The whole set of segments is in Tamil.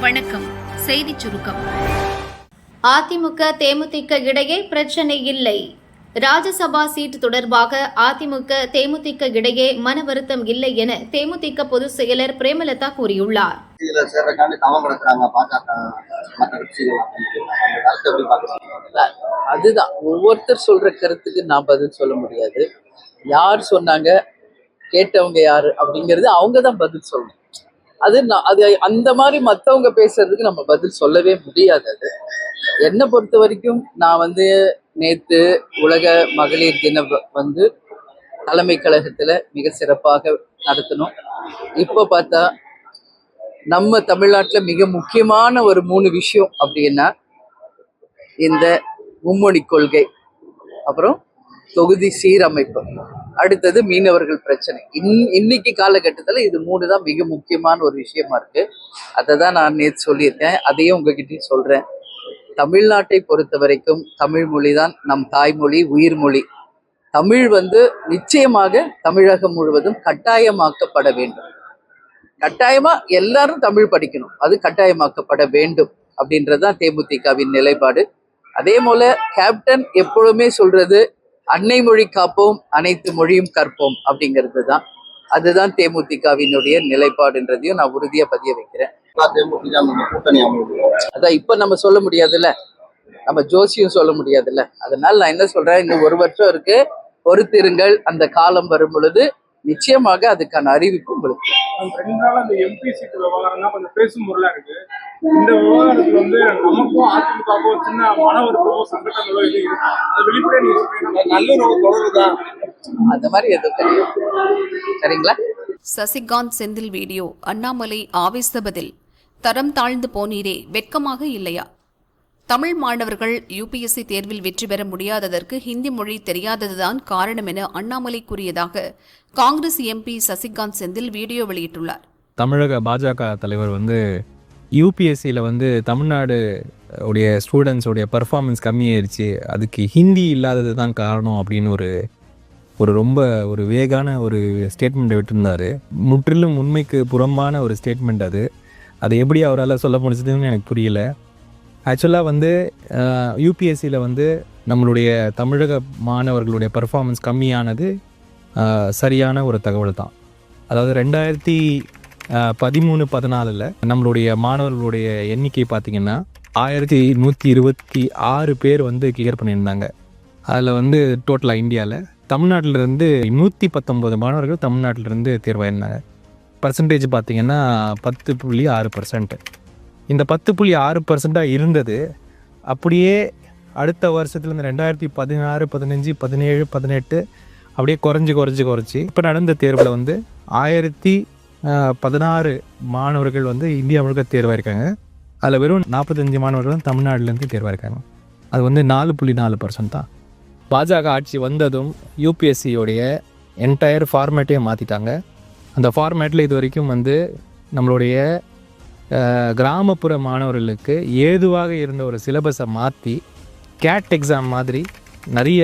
வணக்கம். செய்திச் சுருக்கம். அதிமுக தேமுதிக இடையே பிரச்சனை இல்லை. ராஜ்யசபா சீட் தொடர்பாக அதிமுக தேமுதிக இடையே மன வருத்தம் இல்லை என தேமுதிக பொதுச் செயலர் பிரேமலதா கூறியுள்ளார். அதுதான் ஒவ்வொருத்தர் சொல்ற கருத்துக்கு நான் பதில் சொல்ல முடியாது. யார் சொன்னாங்க, கேட்டவங்க யாரு அப்படிங்கிறது அவங்க தான் பதில் சொல்லணும். அது அந்த மாதிரி மற்றவங்க பேசுறதுக்கு நம்ம பதில் சொல்லவே முடியாது. அது என்னை பொறுத்த வரைக்கும் நான் நேத்து உலக மகளிர் தினம் தலைமை கழகத்துல மிக சிறப்பாக நடத்தணும். இப்போ பார்த்தா நம்ம தமிழ்நாட்டுல மிக முக்கியமான ஒரு 3 விஷயம் அப்படின்னா இந்த மும்மொழி கொள்கை, அப்புறம் தொகுதி சீரமைப்பு, அடுத்தது மீனவர்கள் பிரச்சனை. இன்னைக்கு காலகட்டத்தில் இது 3 தான் மிக முக்கியமான ஒரு விஷயமா இருக்கு. அதை தான் நான் நேற்று சொல்லியிருக்கேன், அதையும் உங்ககிட்டயும் சொல்றேன். தமிழ்நாட்டை பொறுத்த வரைக்கும் தமிழ் மொழி தான் நம் தாய்மொழி, உயிர்மொழி. தமிழ் நிச்சயமாக தமிழகம் முழுவதும் கட்டாயமாக்கப்பட வேண்டும். கட்டாயமா எல்லாரும் தமிழ் படிக்கணும், அது கட்டாயமாக்கப்பட வேண்டும் அப்படின்றதுதான் தேமுதிகவின் நிலைப்பாடு. அதே போல கேப்டன் எப்பொழுதுமே சொல்றது அன்னை மொழி காப்போம், அனைத்து மொழியும் கற்போம் அப்படிங்கிறது தான். அதுதான் தேமுதிகவினுடைய நிலைப்பாடுன்றதையும் நான் உறுதியா பதிய வைக்கிறேன். அதான் இப்ப நம்ம சொல்ல முடியாதுல்ல, நம்ம ஜோசியும் சொல்ல முடியாதுல்ல. அதனால நான் என்ன சொல்றேன், இன்னும் 1 வருஷம் இருக்கு, பொறுத்திருங்கள். அந்த காலம் வரும் பொழுது நிச்சயமாக அதுக்கான அறிவிப்பு உங்களுக்கு. 2 நாள் அந்த எம்பி சீட் விவகாரம்னா கொஞ்சம் பேசும் பொருளா இருக்கு. இந்த விவகாரத்துல நமக்கும் அதிமுகவுக்கும் சின்ன மன வருத்தமோ சங்கடங்களோ இது இருக்கு. அது வெளிப்படையா நல்லுறவு தொடருதான், அந்த மாதிரி எதுவும் தெரியும். சரிங்களா? சசிகாந்த் செந்தில் வீடியோ. அண்ணாமலை ஆவேச பதில். தரம் தாழ்ந்து போனீரே, வெட்கமாக இல்லையா? தமிழ் மாணவர்கள் யுபிஎஸ்சி தேர்வில் வெற்றி பெற முடியாததற்கு ஹிந்தி மொழி தெரியாததுதான் காரணம் என அண்ணாமலை கூறியதாக காங்கிரஸ் எம்பி சசிகாந்த் செந்தில் வீடியோ வெளியிட்டுள்ளார். தமிழக பாஜக தலைவர் யூபிஎஸ்சியில் தமிழ்நாடு உடைய ஸ்டூடெண்ட்ஸோடைய பர்ஃபார்மன்ஸ் கம்மியாயிருச்சு, அதுக்கு ஹிந்தி இல்லாதது தான் காரணம் அப்படின்னு ஒரு ரொம்ப வேகான ஒரு ஸ்டேட்மெண்ட்டை விட்டுருந்தார். முற்றிலும் உண்மைக்கு புறம்பான ஒரு ஸ்டேட்மெண்ட் அது. அதை எப்படி அவரால் சொல்ல முடிச்சதுன்னு எனக்கு புரியல. ஆக்சுவலாக யூபிஎஸ்சியில் நம்மளுடைய தமிழக மாணவர்களுடைய பர்ஃபார்மன்ஸ் கம்மியானது சரியான ஒரு தகவல் தான். அதாவது 2013-14 நம்மளுடைய மாணவர்களுடைய எண்ணிக்கை பார்த்திங்கன்னா 1126 பேர் கிளியர் பண்ணியிருந்தாங்க. அதில் டோட்டலாக இந்தியாவில் தமிழ்நாட்டிலேருந்து 119 மாணவர்கள் தமிழ்நாட்டிலேருந்து தேர்வாயிருந்தாங்க. பர்சன்டேஜ் பார்த்திங்கன்னா 10.6%. இந்த 10.6% இருந்தது. அப்படியே அடுத்த வருஷத்துல இந்த 2016, 15, 17, 18 அப்படியே குறைஞ்சி இப்போ நடந்த தேர்வில் 1016 மாணவர்கள் இந்தியா முழுக்க தேர்வாயிருக்காங்க. அதில் வெறும் 45 மாணவர்கள் தமிழ்நாட்டிலேருந்து தேர்வாயிருக்காங்க. அது 4.4% தான். பாஜக ஆட்சி வந்ததும் யூபிஎஸ்சியோடைய என்டையர் ஃபார்மேட்டையே மாற்றிட்டாங்க. அந்த ஃபார்மேட்டில் இது வரைக்கும் நம்மளுடைய கிராமப்புற மாணவர்களுக்கு ஏதுவாக இருந்த ஒரு சிலபஸை மாற்றி கேட் எக்ஸாம் மாதிரி நிறைய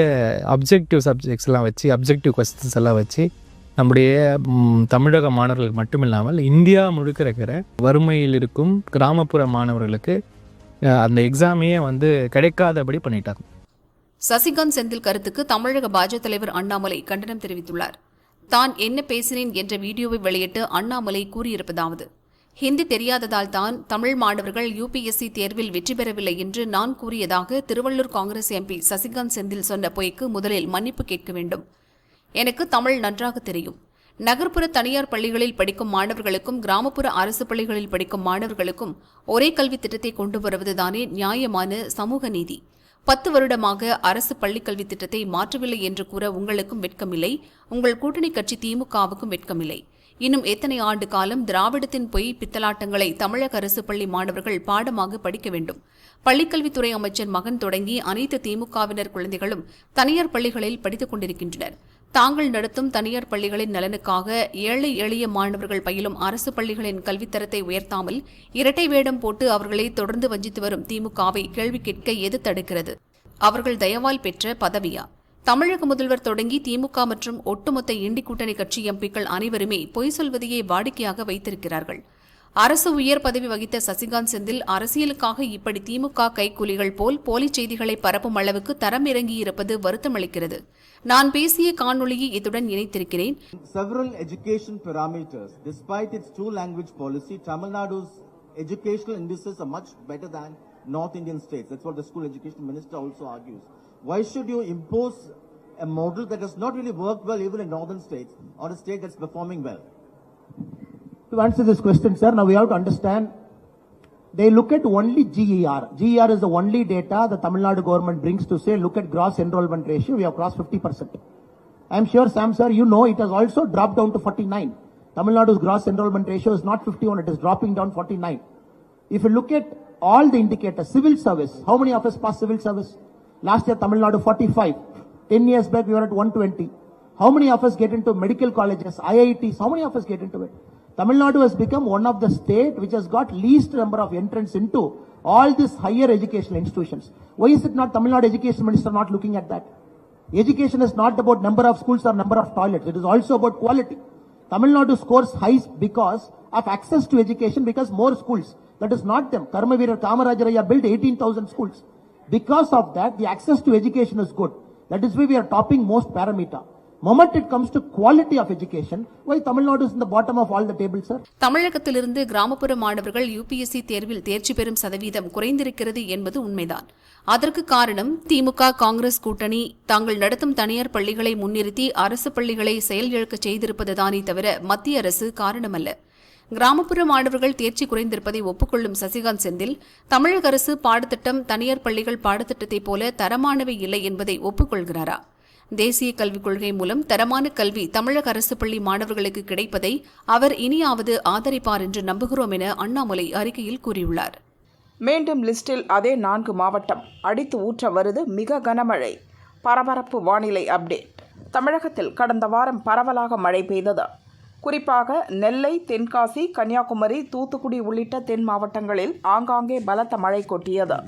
அப்ஜெக்டிவ் சப்ஜெக்ட்ஸ்லாம் வச்சு, அப்ஜெக்டிவ் கொஸ்டின்ஸ் எல்லாம் வச்சு நம்முடைய தமிழக மாணவர்களுக்கு மட்டும் இல்லாமல் இந்தியா முழுக்க இருக்கிற வறுமையில் இருக்கும் கிராமப்புற மாணவர்களுக்கு அந்த எக்ஸாமையே கிடைக்காதபடி பண்ணிட்டாங்க. சசிகாந்த் செந்தில் கருத்துக்கு தமிழக பாஜக தலைவர் அண்ணாமலை கண்டனம் தெரிவித்துள்ளார். தான் என்ன பேசினேன் என்ற வீடியோவை வெளியிட்டு அண்ணாமலை கூறியிருப்பதாவது: ஹிந்தி தெரியாததால் தான் தமிழ் மாணவர்கள் யுபிஎஸ்சி தேர்வில் வெற்றி பெறவில்லை என்று நான் கூறியதாக திருவள்ளூர் காங்கிரஸ் எம்பி சசிகாந்த் செந்தில் சொன்ன பொய்க்கு முதலில் மன்னிப்பு கேட்க வேண்டும். எனக்கு தமிழ் நன்றாக தெரியும். நகர்ப்புற தனியார் பள்ளிகளில் படிக்கும் மாணவர்களுக்கும் கிராமப்புற அரசு பள்ளிகளில் படிக்கும் மாணவர்களுக்கும் ஒரே கல்வி திட்டத்தை கொண்டு வருவதுதானே நியாயமான சமூக நீதி. 10 வருடமாக அரசு பள்ளிக் கல்வி திட்டத்தை மாற்றவில்லை என்று கூற உங்களுக்கும் வெட்கமில்லை, உங்கள் கூட்டணி கட்சி திமுகவுக்கும் வெட்கமில்லை. இன்னும் எத்தனை ஆண்டு காலம் திராவிடத்தின் பொய் பித்தலாட்டங்களை தமிழக அரசு பள்ளி மாணவர்கள் பாடமாக படிக்க வேண்டும்? பள்ளிக்கல்வித்துறை அமைச்சர் மகன் தொடங்கி அனைத்து திமுகவினர் குழந்தைகளும் தனியார் பள்ளிகளில் படித்துக் கொண்டிருக்கின்றனர். தாங்கள் நடத்தும் தனியார் பள்ளிகளின் நலனுக்காக ஏழை எளிய மாணவர்கள் பயிலும் அரசு பள்ளிகளின் கல்வித்தரத்தை உயர்த்தாமல் இரட்டை வேடம் போட்டு அவர்களை தொடர்ந்து வஞ்சித்து வரும் திமுகவை கேள்வி கேட்க எது தடுக்கிறது? அவர்கள் தயவால் பெற்ற பதவியா? தமிழக முதல்வர் தொடங்கி திமுக மற்றும் ஒட்டுமொத்த இண்டி கூட்டணி கட்சி எம்பிக்கள் அனைவருமே பொய் சொல்வதையே வாடிக்கையாக வைத்திருக்கிறார்கள். அரசு உயர் பதவி வகித்த சசிகாந்த் செந்தில் அரசியலுக்காக இப்படி திமுக கைக்கூலிகள் போல் போலி செய்திகளை பரப்பும் அளவுக்கு தரம் இறங்கியிருப்பது வருத்தமளிக்கிறது. நான் பேசிய காணொளியை இத்துடன் இணைத்திருக்கிறேன். Several education parameters, despite its two-language policy, Tamil Nadu's educational indices are much better than North Indian states. That's what the school education minister also argues. Why should you impose a model that has not really worked well even in northern states or a state that's performing well? To answer this question, sir, now we have to understand, they look at only GER. GER is the only data the Tamil Nadu government brings to say, look at gross enrollment ratio, we have crossed 50%. I am sure, Sam, sir, you know it has also dropped down to 49. Tamil Nadu's gross enrollment ratio is not 51, it is dropping down 49. If you look at all the indicators, civil service, how many of us passed civil service? Last year, Tamil Nadu 45. 10 years back, we were at 120. How many of us get into medical colleges, IITs? How many of us get into it? Tamil Nadu has become one of the state which has got least number of entrants into all these higher educational institutions. Why is it not Tamil Nadu education minister not looking at that? Education is not about number of schools or number of toilets. It is also about quality. Tamil Nadu scores high because of access to education, because more schools. That is not them. Karmaveer Kamarajaraya built 18,000 schools. Because of that, the access to education is good. That is why we are topping most parameter. Moment it comes to quality of education, why Tamil Nadu is in the bottom of all the tables, sir? தமிழகத்திலிருந்து கிராமப்புற மாணவர்கள் யுபிஎஸ்சி தேர்வில் தேர்ச்சி பெறும் சதவீதம் குறைந்திருக்கிறது என்பது உண்மைதான். அதற்கு காரணம் திமுக காங்கிரஸ் கூட்டணி தாங்கள் நடத்தும் தனியார் பள்ளிகளை முன்னிறுத்தி அரசு பள்ளிகளை செயலிழக்கச் செய்திருப்பதுதானே தவிர மத்திய அரசு காரணமல்ல. கிராமப்புற மாணவர்கள் தேர்ச்சி குறைந்திருப்பதை ஒப்புக்கொள்ளும் சசிகாந்த் செந்தில் தமிழக அரசு பாடத்திட்டம் தனியார் பள்ளிகள் பாடத்திட்டத்தைப் போல தரமானவை இல்லை என்பதை ஒப்புக்கொள்கிறாரா? தேசிய கல்விக் கொள்கை மூலம் தரமான கல்வி தமிழக அரசு பள்ளி மாணவர்களுக்கு கிடைப்பதை அவர் இனியாவது ஆதரிப்பார் என்று நம்புகிறோம் என அண்ணாமலை அறிக்கையில் கூறியுள்ளார். மீண்டும் லிஸ்டில் அதே 4 மாவட்டம். அடித்து ஊற்ற வருது மிக கனமழை. பரபரப்பு வானிலை அப்டேட். தமிழகத்தில் கடந்த வாரம் பரவலாக மழை பெய்தது. குறிப்பாக நெல்லை, தென்காசி, கன்னியாகுமரி, தூத்துக்குடி உள்ளிட்ட தென் மாவட்டங்களில் ஆங்காங்கே பலத்த மழை கொட்டியது.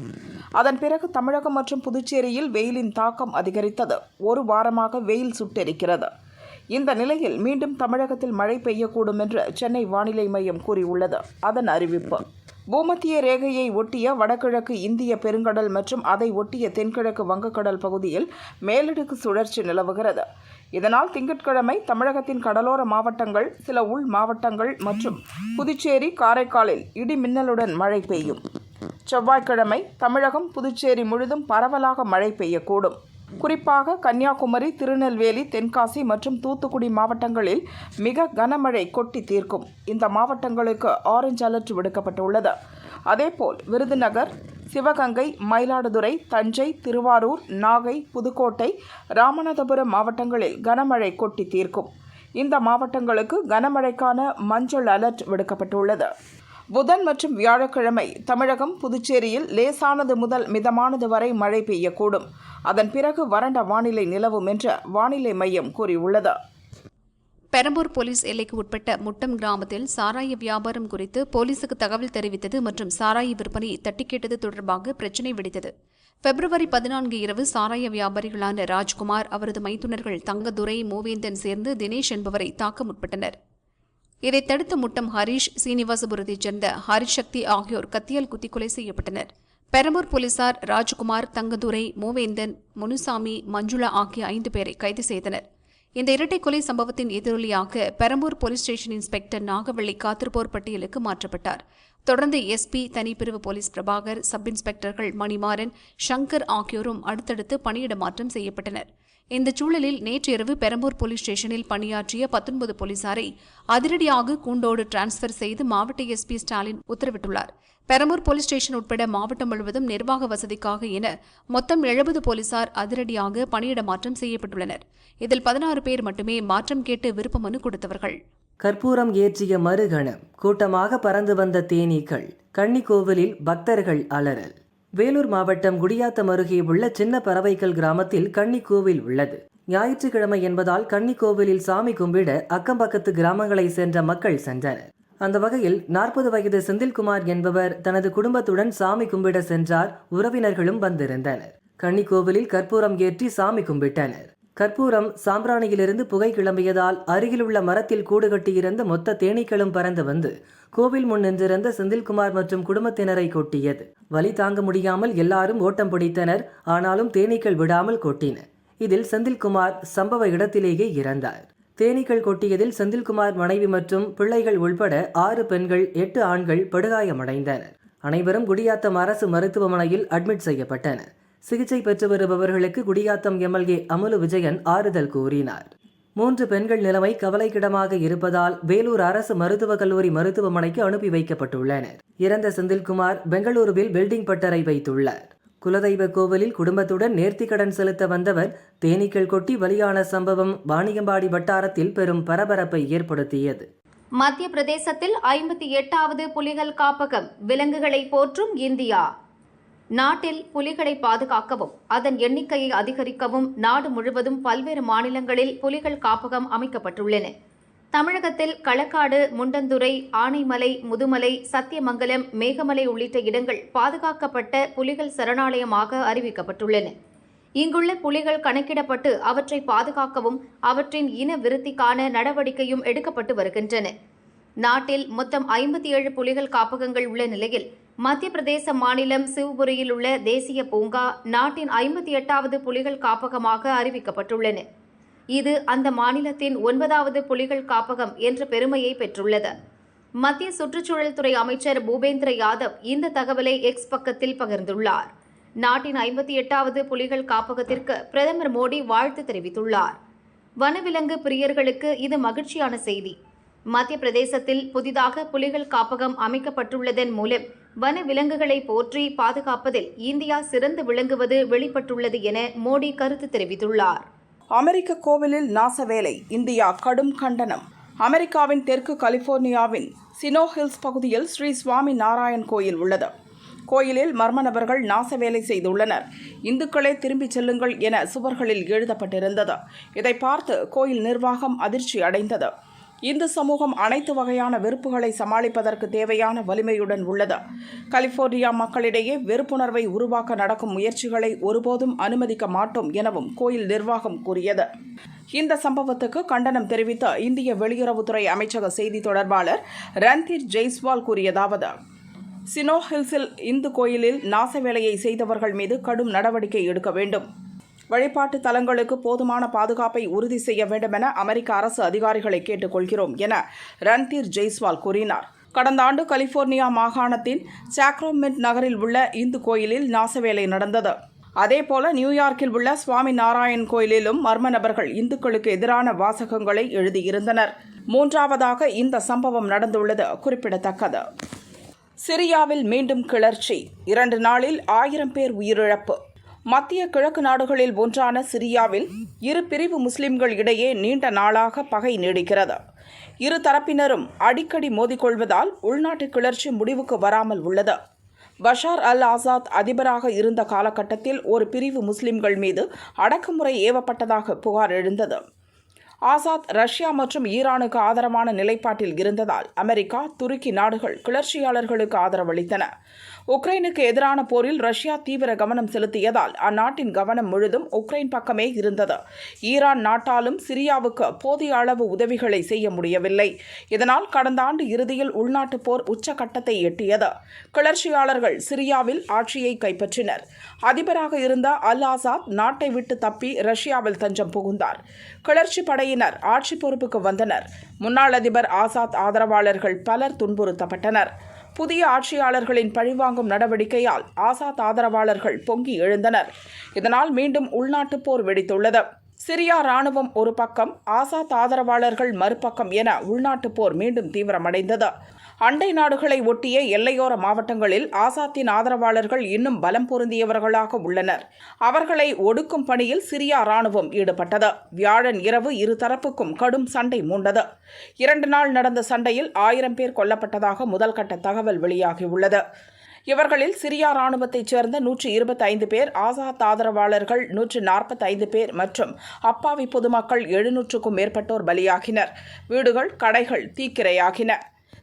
அதன் பிறகு தமிழகம் மற்றும் புதுச்சேரியில் வெயிலின் தாக்கம் அதிகரித்தது. ஒரு வாரமாக வெயில் சுட்டெரிக்கிறது. இந்த நிலையில் மீண்டும் தமிழகத்தில் மழை பெய்யக்கூடும் என்று சென்னை வானிலை மையம் கூறியுள்ளது. அதன் அறிவிப்பு: பூமத்திய ரேகையை ஒட்டிய வடகிழக்கு இந்திய பெருங்கடல் மற்றும் அதை ஒட்டிய தென்கிழக்கு வங்கக்கடல் பகுதியில் மேலடுக்கு சுழற்சி நிலவுகிறது. இதனால் திங்கட்கிழமை தமிழகத்தின் கடலோர மாவட்டங்கள், சில உள் மாவட்டங்கள் மற்றும் புதுச்சேரி, காரைக்காலில் இடி மின்னலுடன் மழை பெய்யும். செவ்வாய்க்கிழமை தமிழகம், புதுச்சேரி முழுதும் பரவலாக மழை பெய்யக்கூடும். குறிப்பாக கன்னியாகுமரி, திருநெல்வேலி, தென்காசி மற்றும் தூத்துக்குடி மாவட்டங்களில் மிக கனமழை கொட்டி தீர்க்கும். இந்த மாவட்டங்களுக்கு ஆரஞ்சு அலர்ட் விடுக்கப்பட்டுள்ளது. அதேபோல் விருதுநகர், சிவகங்கை, மயிலாடுதுறை, தஞ்சை, திருவாரூர், நாகை, புதுக்கோட்டை, ராமநாதபுரம் மாவட்டங்களில் கனமழை கொட்டி தீர்க்கும். இந்த மாவட்டங்களுக்கு கனமழைக்கான மஞ்சள் அலர்ட் விடுக்கப்பட்டுள்ளது. புதன் மற்றும் வியாழக்கிழமை தமிழகம், புதுச்சேரியில் லேசானது முதல் மிதமானது வரை மழை பெய்யக்கூடும். அதன் பிறகு வறண்ட வானிலை நிலவும் என்று வானிலை மையம் கூறியுள்ளது. பெரம்பூர் போலீஸ் எல்லைக்கு உட்பட்ட முட்டம் கிராமத்தில் சாராய வியாபாரம் குறித்து போலீசுக்கு தகவல் தெரிவித்தது மற்றும் சாராய விற்பனையை தட்டி கேட்டது தொடர்பாக பிரச்சினை வெடித்தது. பிப்ரவரி 14 இரவு சாராய வியாபாரிகளான ராஜ்குமார், அவரது மைத்துனர்கள் தங்கதுரை, மூவேந்தன் சேர்ந்து தினேஷ் என்பவரை தாக்க முற்பட்டனர். இதை தடுத்து முட்டம் ஹரீஷ், சீனிவாசபுரத்தைச் சேர்ந்த ஹரிசக்தி ஆகியோர் கத்தியால் குத்தி கொலை செய்யப்பட்டனர். பெரம்பூர் போலீசார் ராஜ்குமார், தங்கதுரை, மூவேந்தன், முனுசாமி, மஞ்சுளா ஆகிய 5 பேரை கைது செய்தனர். இந்த இரட்டை கொலை சம்பவத்தின் எதிரொலியாக Perambur police station inspector Nagavalli காத்திருப்போர் பட்டியலுக்கு மாற்றப்பட்டார். தொடர்ந்து எஸ்பி, தனிப்பிரிவு போலீஸ் பிரபாகர், சப் இன்ஸ்பெக்டர்கள் மணிமாறன், சங்கர் ஆகியோரும் அடுத்தடுத்து பணியிட மாற்றம் செய்யப்பட்டனர். இந்த சூழலில் நேற்றிரவு பெரம்பூர் போலீஸ் ஸ்டேஷனில் பணியாற்றிய 19 போலீசாரை அதிரடியாக கூண்டோடு டிரான்ஸ்பர் செய்து மாவட்ட எஸ்பி ஸ்டாலின் உத்தரவிட்டுள்ளார். பெரம்பூர் போலீஸ் ஸ்டேஷன் உட்பட மாவட்டம் முழுவதும் நிர்வாக வசதிக்காக என மொத்தம் 70 போலீசார் அதிரடியாக பணியிட மாற்றம் செய்யப்பட்டுள்ளனர். இதில் 16 பேர் மட்டுமே மாற்றம் கேட்டு விருப்ப மனு கொடுத்தவர்கள். கற்பூரம் ஏற்றிய மறுகணம் கூட்டமாக பறந்து வந்த தேனீக்கள். கன்னிக்கோவிலில் பக்தர்கள் அலறல். வேலூர் மாவட்டம் குடியாத்தம் அருகே உள்ள சின்ன பறவைக்கல் கிராமத்தில் கன்னிக்கோவில் உள்ளது. ஞாயிற்றுக்கிழமை என்பதால் கன்னிக்கோவிலில் சாமி கும்பிட அக்கம்பக்கத்து கிராமங்களை சென்ற மக்கள் சென்றனர். அந்த வகையில் 40 வயது செந்தில்குமார் என்பவர் தனது குடும்பத்துடன் சாமி கும்பிட சென்றார். உறவினர்களும் வந்திருந்தனர். கன்னிக்கோவிலில் கற்பூரம் ஏற்றி சாமி கும்பிட்டனர். கற்பூரம் சாம்பிராணியிலிருந்து புகை கிளம்பியதால் அருகிலுள்ள மரத்தில் கூடு கட்டியிருந்த மொத்த தேனீக்களும் பறந்து வந்து கோவில் முன் நின்றிருந்த செந்தில்குமார் மற்றும் குடும்பத்தினரை கொட்டியது. வலி தாங்க முடியாமல் எல்லாரும் ஓட்டம் பிடித்தனர். ஆனாலும் தேனீக்கள் விடாமல் கொட்டின. இதில் செந்தில்குமார் சம்பவ இடத்திலேயே இறந்தார். தேனீக்கள் கொட்டியதில் செந்தில்குமார் மனைவி மற்றும் பிள்ளைகள் உள்பட 6 பெண்கள் 8 ஆண்கள் படுகாயமடைந்தனர். அனைவரும் குடியாத்தம் அரசு மருத்துவமனையில் அட்மிட் செய்யப்பட்டனர். சிகிச்சை பெற்று வருபவர்களுக்கு குடியாத்தம் எம்எல்ஏ அமுலு விஜயன் ஆறுதல் கூறினார். 3 பெண்கள் நிலைமை கவலைக்கிடமாக இருப்பதால் வேலூர் அரசு மருத்துவக் கல்லூரி மருத்துவமனைக்கு அனுப்பி வைக்கப்பட்டுள்ளனர். இறந்த செந்தில்குமார் பெங்களூருவில் பில்டிங் பட்டறை வைத்துள்ளார். குலதெய்வ கோவிலில் குடும்பத்துடன் நேர்த்திக்கடன் செலுத்த வந்தவர் தேனீக்கள் கொட்டி பலியான சம்பவம் வாணியம்பாடி வட்டாரத்தில் பெரும் பரபரப்பை ஏற்படுத்தியது. மத்திய பிரதேசத்தில் 58வது புலிகள் காப்பகம். விலங்குகளை போற்றும் இந்தியா. நாட்டில் புலிகளை பாதுகாக்கவும் அதன் எண்ணிக்கையை அதிகரிக்கவும் நாடு முழுவதும் பல்வேறு மாநிலங்களில் புலிகள் காப்பகம் அமைக்கப்பட்டுள்ளன. தமிழகத்தில் களக்காடு, முண்டந்துறை, ஆனைமலை, முதுமலை, சத்தியமங்கலம், மேகமலை உள்ளிட்ட இடங்கள் பாதுகாக்கப்பட்ட புலிகள் சரணாலயமாக அறிவிக்கப்பட்டுள்ளன. இங்குள்ள புலிகள் கணக்கிடப்பட்டு அவற்றை பாதுகாக்கவும் அவற்றின் இன விருத்திக்கான நடவடிக்கையும் எடுக்கப்பட்டு வருகின்றன. நாட்டில் மொத்தம் 57 புலிகள் காப்பகங்கள் உள்ள நிலையில் மத்திய பிரதேச மாநிலம் சிவ்புரியில் உள்ள தேசிய பூங்கா நாட்டின் 58வது புலிகள் காப்பகமாக அறிவிக்கப்பட்டுள்ளன. இது அந்த மாநிலத்தின் 9வது புலிகள் காப்பகம் என்ற பெருமையை பெற்றுள்ளது. மத்திய சுற்றுச்சூழல் துறை அமைச்சர் பூபேந்திர யாதவ் இந்த தகவலை எக்ஸ் பக்கத்தில் பகிர்ந்துள்ளார். நாட்டின் 58வது புலிகள் காப்பகத்திற்கு பிரதமர் மோடி வாழ்த்து தெரிவித்துள்ளார். வனவிலங்கு பிரியர்களுக்கு இது மகிழ்ச்சியான செய்தி. மத்திய பிரதேசத்தில் புதிதாக புலிகள் காப்பகம் அமைக்கப்பட்டுள்ளதன் மூலம் வன விலங்குகளை போற்றி பாதுகாப்பதில் இந்தியா சிறந்து விளங்குவது வெளிப்பட்டுள்ளது என மோடி கருத்து தெரிவித்துள்ளார். அமெரிக்க கோவிலில் நாசவேலை, இந்தியா கடும் கண்டனம். அமெரிக்காவின் தெற்கு கலிபோர்னியாவின் சினோ ஹில்ஸ் பகுதியில் ஸ்ரீ சுவாமி நாராயண் கோயில் உள்ளது. கோயிலில் மர்ம நபர்கள் நாசவேலை செய்துள்ளனர். இந்துக்களே திரும்பிச் செல்லுங்கள் என சுவர்களில் எழுதப்பட்டிருந்தது. இதை பார்த்து கோயில் நிர்வாகம் அதிர்ச்சி அடைந்தது. இந்து சமூகம் அனைத்து வகையான வெறுப்புகளை சமாளிப்பதற்கு தேவையான வலிமையுடன் உள்ளது. கலிபோர்னியா மக்களிடையே வெறுப்புணர்வை உருவாக்க நடக்கும் முயற்சிகளை ஒருபோதும் அனுமதிக்க மாட்டோம் எனவும் கோயில் நிர்வாகம் கூறியது. இந்த சம்பவத்துக்கு கண்டனம் தெரிவித்த இந்திய வெளியுறவுத்துறை அமைச்சக செய்தி தொடர்பாளர் ரன்தீர் ஜெய்ஸ்வால் கூறியதாவது: சினோ ஹில்ஸில் இந்து கோயிலில் நாசவேலையை செய்தவர்கள் மீது கடும் நடவடிக்கை எடுக்க வேண்டும். வழிபாட்டு தலங்களுக்கு போதுமான பாதுகாப்பை உறுதி செய்ய வேண்டும் என அமெரிக்க அரசு அதிகாரிகளை கேட்டுக்கொள்கிறோம் என ரன்தீர் ஜெய்ஸ்வால் கூறினார். கடந்த ஆண்டு கலிபோர்னியா மாகாணத்தின் சாக்ரமென்ட் நகரில் உள்ள இந்து கோயிலில் நாசவேலை நடந்தது. அதேபோல நியூயார்க்கில் உள்ள சுவாமி நாராயண் கோயிலிலும் மர்ம நபர்கள் இந்துக்களுக்கு எதிரான வாசகங்களை எழுதியிருந்தனர். 3வதாக இந்த சம்பவம் நடந்துள்ளது குறிப்பிடத்தக்கது. சிரியாவில் மீண்டும் கிளர்ச்சி. 2 நாளில் 1000 பேர் உயிரிழப்பு. மத்திய கிழக்கு நாடுகளில் ஒன்றான சிரியாவில் இரு பிரிவு முஸ்லிம்கள் இடையே நீண்ட நாளாக பகை நீடிக்கிறது. இரு தரப்பினரும் அடிக்கடி மோதிக்கொள்வதால் உள்நாட்டு கிளர்ச்சி முடிவுக்கு வராமல் உள்ளது. பஷார் அல் ஆசாத் அதிபராக இருந்த காலகட்டத்தில் ஒரு பிரிவு முஸ்லிம்கள் மீது அடக்குமுறை ஏவப்பட்டதாக புகார் எழுந்தது. ஆசாத் ரஷ்யா மற்றும் ஈரானுக்கு ஆதரவான நிலைப்பாட்டில் இருந்ததால் அமெரிக்கா, துருக்கி நாடுகள் கிளர்ச்சியாளர்களுக்கு ஆதரவளித்தன. உக்ரைனுக்கு எதிரான போரில் ரஷ்யா தீவிர கவனம் செலுத்தியதால் அந்நாட்டின் கவனம் முழுதும் உக்ரைன் பக்கமே இருந்தது. ஈரான் நாட்டாலும் சிரியாவுக்கு போதிய அளவு உதவிகளை செய்ய முடியவில்லை. இதனால் கடந்த ஆண்டு இறுதியில் உள்நாட்டு போர் உச்சகட்டத்தை எட்டியது. கிளர்ச்சியாளர்கள் சிரியாவில் ஆட்சியை கைப்பற்றினர். அதிபராக இருந்த அல் ஆசாத் நாட்டை விட்டு தப்பி ரஷ்யாவில் தஞ்சம் புகுந்தார். கிளர்ச்சி படையினர் ஆட்சி பொறுப்புக்கு வந்தனர். முன்னாள் அதிபர் ஆசாத் ஆதரவாளர்கள் பலர் துன்புறுத்தப்பட்டனர். புதிய ஆட்சியாளர்களின் பழிவாங்கும் நடவடிக்கையால் ஆசாத் ஆதரவாளர்கள் பொங்கி எழுந்தனர். இதனால் மீண்டும் உள்நாட்டு போர் வெடித்துள்ளது. சிரியா ராணுவம் ஒரு பக்கம், ஆசாத் ஆதரவாளர்கள் மறுபக்கம் என உள்நாட்டு போர் மீண்டும் தீவிரமடைந்தது. அண்டை நாடுகளை ஒட்டிய எல்லையோர மாவட்டங்களில் ஆசாத்தின் ஆதரவாளர்கள் இன்னும் பலம் பொருந்தியவர்களாக உள்ளனர். அவர்களை ஒடுக்கும் பணியில் சிரியா ராணுவம் ஈடுபட்டது. வியாழன் இரவு இரு தரப்புக்கும் கடும் சண்டை மூண்டது. 2 நாள் நடந்த சண்டையில் 1000 பேர் கொல்லப்பட்டதாக முதல்கட்ட தகவல் வெளியாகியுள்ளது. இவர்களில் சிரியா ராணுவத்தைச் சேர்ந்த 125 பேர், ஆசாத் ஆதரவாளர்கள் 145 பேர் மற்றும் அப்பாவி பொதுமக்கள் 700க்கும் மேற்பட்டோர் பலியாகினர். வீடுகள், கடைகள் தீக்கிரையாகின.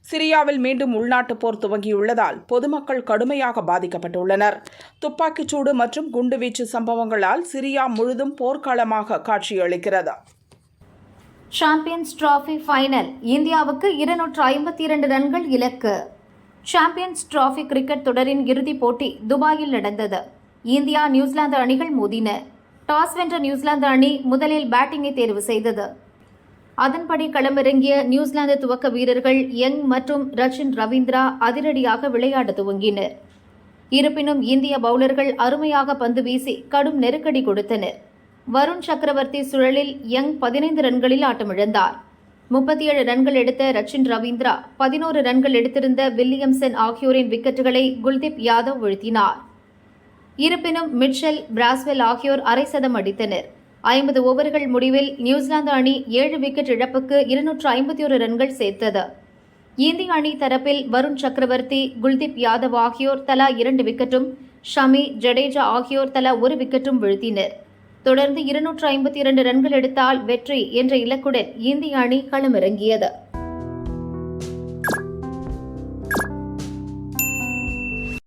சிரியாவில் மீண்டும் உள்நாட்டு போர் துவங்கியுள்ளதால் பொதுமக்கள் கடுமையாக பாதிக்கப்பட்டுள்ளனர். துப்பாக்கிச்சூடு மற்றும் குண்டுவீச்சு சம்பவங்களால் சிரியா முழுதும் போர்க்களமாக காட்சியளிக்கிறது. சாம்பியன்ஸ் டிராபி ஃபைனல் இந்தியாவுக்கு 252 ரன்கள் இலக்கு. சாம்பியன்ஸ் டிராபி கிரிக்கெட் தொடரின் இறுதிப் போட்டி துபாயில் நடந்தது. இந்தியா நியூசிலாந்து அணிகள் மோதின. டாஸ் வென்ற நியூசிலாந்து அணி முதலில் பேட்டிங்கை தேர்வு செய்தது. அதன்படி களமிறங்கிய நியூசிலாந்து துவக்க வீரர்கள் யங் மற்றும் ரச்சின் ரவீந்திரா அதிரடியாக விளையாட துவங்கினர். இருப்பினும் இந்திய பவுலர்கள் அருமையாக பந்து வீசி கடும் நெருக்கடி கொடுத்தனர். வருண் சக்கரவர்த்தி சுழலில் யங் 15 ரன்களில் ஆட்டமிழந்தார். 37 ரன்கள் எடுத்த ரச்சின் ரவீந்திரா 11 ரன்கள் எடுத்திருந்த வில்லியம்சன் ஆகியோரின் விக்கெட்டுகளை குல்தீப் யாதவ் வீழ்த்தினார். இருப்பினும் மிட்செல், பிராஸ்வெல் ஆகியோர் அரை சதம் அடித்தனர். 50 ஓவர்கள் முடிவில் நியூசிலாந்து அணி 7 விக்கெட் இழப்புக்கு 251 ரன்கள் சேர்த்தது. இந்திய அணி தரப்பில் வருண் சக்கரவர்த்தி, குல்தீப் யாதவ் ஆகியோர் தலா 2 விக்கெட்டும், ஷமி, ஜடேஜா ஆகியோர் தலா 1 விக்கெட்டும் வீழ்த்தினர். தொடர்ந்து 252 ரன்கள் எடுத்தால் வெற்றி என்ற இலக்குடன் இந்திய அணி களமிறங்கியது.